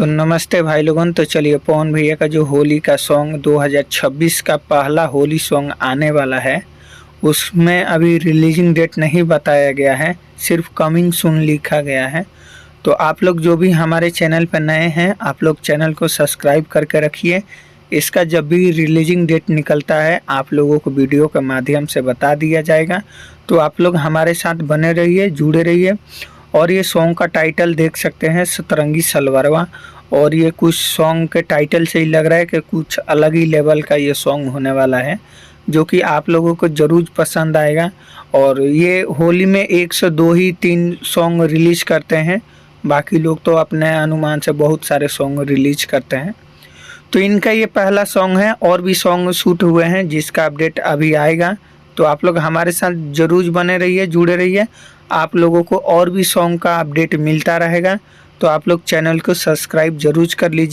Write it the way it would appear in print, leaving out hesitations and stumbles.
तो नमस्ते भाई लोगन। तो चलिए पवन भैया का जो होली का सॉन्ग 2026 का पहला होली सॉन्ग आने वाला है, उसमें अभी रिलीजिंग डेट नहीं बताया गया है, सिर्फ कमिंग सून लिखा गया है। तो आप लोग जो भी हमारे चैनल पर नए हैं, आप लोग चैनल को सब्सक्राइब करके रखिए। इसका जब भी रिलीजिंग डेट निकलता है आप लोगों को वीडियो के माध्यम से बता दिया जाएगा। तो आप लोग हमारे साथ बने रहिए, जुड़े रहिए। और ये सॉन्ग का टाइटल देख सकते हैं, सतरंगी सलवारवा। और ये कुछ सॉन्ग के टाइटल से ही लग रहा है कि कुछ अलग ही लेवल का ये सॉन्ग होने वाला है, जो कि आप लोगों को ज़रूर पसंद आएगा। और ये होली में 1 से 2 ही 3 सॉन्ग रिलीज करते हैं, बाकी लोग तो अपने अनुमान से बहुत सारे सॉन्ग रिलीज करते हैं। तो इनका ये पहला सॉन्ग है, और भी सॉन्ग शूट हुए हैं जिसका अपडेट अभी आएगा। तो आप लोग हमारे साथ जरूर बने रहिए, जुड़े रहिए। आप लोगों को और भी सॉन्ग का अपडेट मिलता रहेगा। तो आप लोग चैनल को सब्सक्राइब जरूर कर लीजिए।